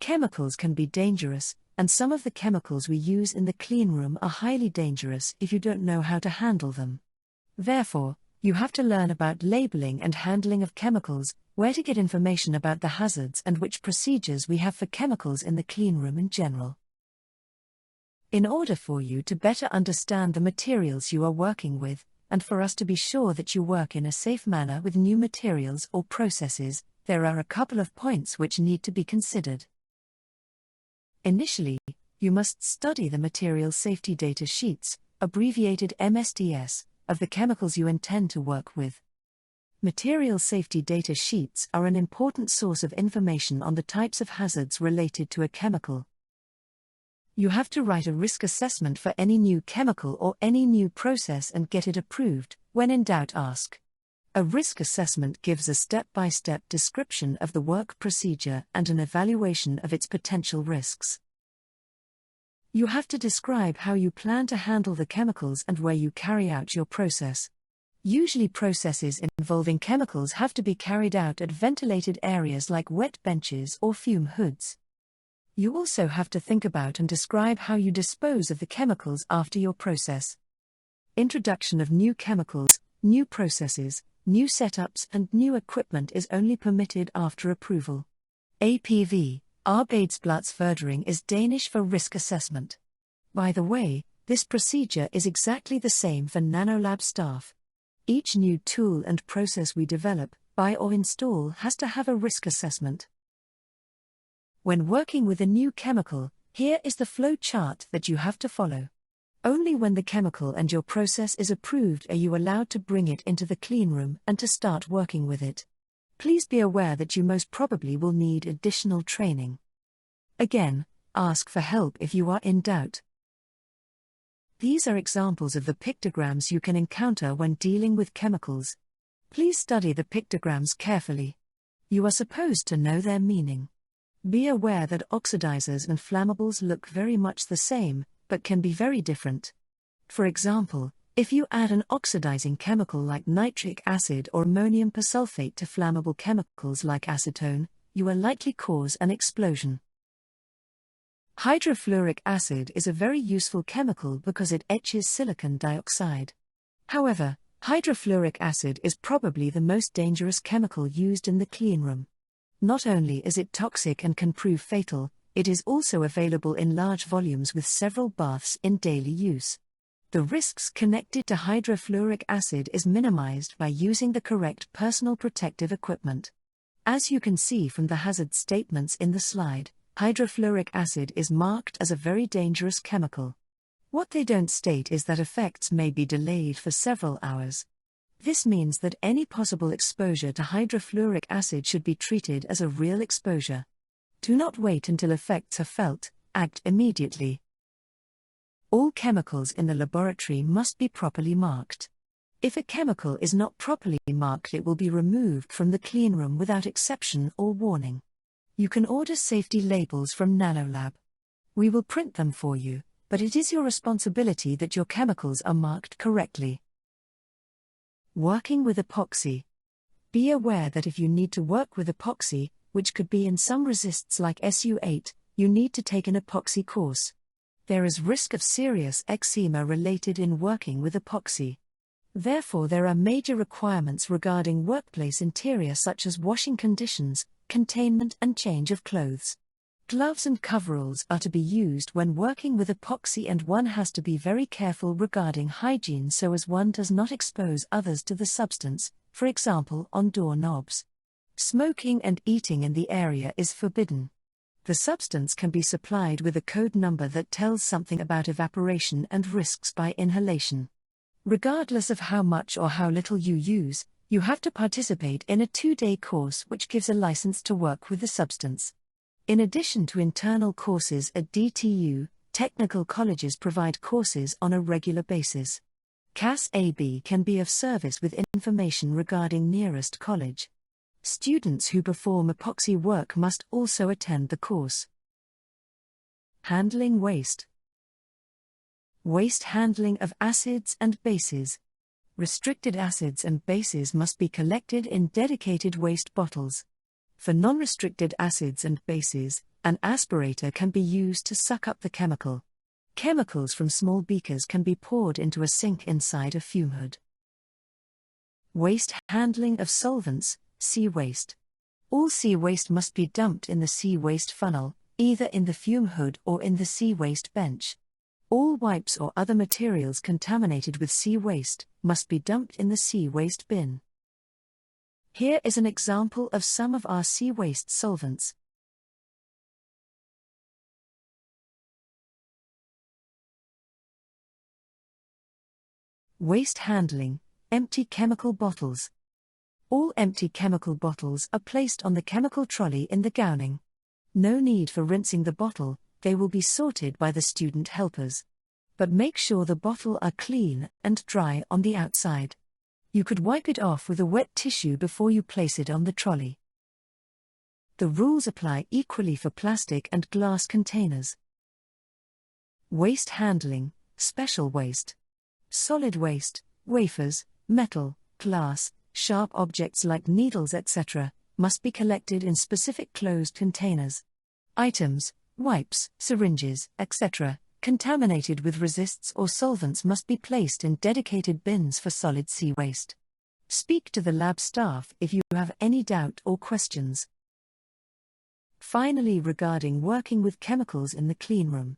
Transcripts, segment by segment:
Chemicals can be dangerous, and some of the chemicals we use in the cleanroom are highly dangerous if you don't know how to handle them. Therefore, you have to learn about labeling and handling of chemicals, where to get information about the hazards and which procedures we have for chemicals in the cleanroom in general. In order for you to better understand the materials you are working with, and for us to be sure that you work in a safe manner with new materials or processes, there are a couple of points which need to be considered. Initially, you must study the material safety data sheets, abbreviated MSDS, of the chemicals you intend to work with. Material safety data sheets are an important source of information on the types of hazards related to a chemical. You have to write a risk assessment for any new chemical or any new process and get it approved. When in doubt, ask. A risk assessment gives a step-by-step description of the work procedure and an evaluation of its potential risks. You have to describe how you plan to handle the chemicals and where you carry out your process. Usually processes involving chemicals have to be carried out at ventilated areas like wet benches or fume hoods. You also have to think about and describe how you dispose of the chemicals after your process. Introduction of new chemicals, new processes, new setups and new equipment is only permitted after approval. APV, Arbeidsplatsvurdering, is Danish for risk assessment. By the way, this procedure is exactly the same for Nanolab staff. Each new tool and process we develop, buy or install has to have a risk assessment. When working with a new chemical, here is the flow chart that you have to follow. Only when the chemical and your process is approved are you allowed to bring it into the cleanroom and to start working with it. Please be aware that you most probably will need additional training. Again, ask for help if you are in doubt. These are examples of the pictograms you can encounter when dealing with chemicals. Please study the pictograms carefully. You are supposed to know their meaning. Be aware that oxidizers and flammables look very much the same, but can be very different. For example, if you add an oxidizing chemical like nitric acid or ammonium persulfate to flammable chemicals like acetone, you will likely cause an explosion. Hydrofluoric acid is a very useful chemical because it etches silicon dioxide. However, hydrofluoric acid is probably the most dangerous chemical used in the cleanroom. Not only is it toxic and can prove fatal, it is also available in large volumes with several baths in daily use. The risks connected to hydrofluoric acid is minimized by using the correct personal protective equipment. As you can see from the hazard statements in the slide, hydrofluoric acid is marked as a very dangerous chemical. What they don't state is that effects may be delayed for several hours. This means that any possible exposure to hydrofluoric acid should be treated as a real exposure. Do not wait until effects are felt, act immediately. All chemicals in the laboratory must be properly marked. If a chemical is not properly marked, it will be removed from the cleanroom without exception or warning. You can order safety labels from Nanolab. We will print them for you, but it is your responsibility that your chemicals are marked correctly. Working with epoxy. Be aware that if you need to work with epoxy, which could be in some resists like SU8, you need to take an epoxy course. There is risk of serious eczema related in working with epoxy. Therefore, there are major requirements regarding workplace interior such as washing conditions, containment and change of clothes. Gloves and coveralls are to be used when working with epoxy, and one has to be very careful regarding hygiene so as one does not expose others to the substance, for example on doorknobs. Smoking and eating in the area is forbidden. The substance can be supplied with a code number that tells something about evaporation and risks by inhalation. Regardless of how much or how little you use, you have to participate in a 2-day course which gives a license to work with the substance. In addition to internal courses at DTU, technical colleges provide courses on a regular basis. CAS AB can be of service with information regarding nearest college. Students who perform epoxy work must also attend the course. Handling waste. Waste handling of acids and bases. Restricted acids and bases must be collected in dedicated waste bottles. For non-restricted acids and bases, an aspirator can be used to suck up the chemical. Chemicals from small beakers can be poured into a sink inside a fume hood. Waste handling of solvents, sea waste. All sea waste must be dumped in the sea waste funnel, either in the fume hood or in the sea waste bench. All wipes or other materials contaminated with sea waste must be dumped in the sea waste bin. Here is an example of some of our sea waste solvents. Waste handling, empty chemical bottles. All empty chemical bottles are placed on the chemical trolley in the gowning. No need for rinsing the bottle, they will be sorted by the student helpers. But make sure the bottle are clean and dry on the outside. You could wipe it off with a wet tissue before you place it on the trolley. The rules apply equally for plastic and glass containers. Waste handling, special waste. Solid waste, wafers, metal, glass, sharp objects like needles etc., must be collected in specific closed containers. Items, wipes, syringes, etc., contaminated with resists or solvents must be placed in dedicated bins for solid sea waste. Speak to the lab staff if you have any doubt or questions. Finally, regarding working with chemicals in the cleanroom.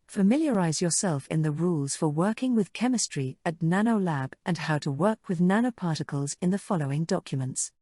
Familiarize yourself in the rules for working with chemistry at Nanolab and how to work with nanoparticles in the following documents.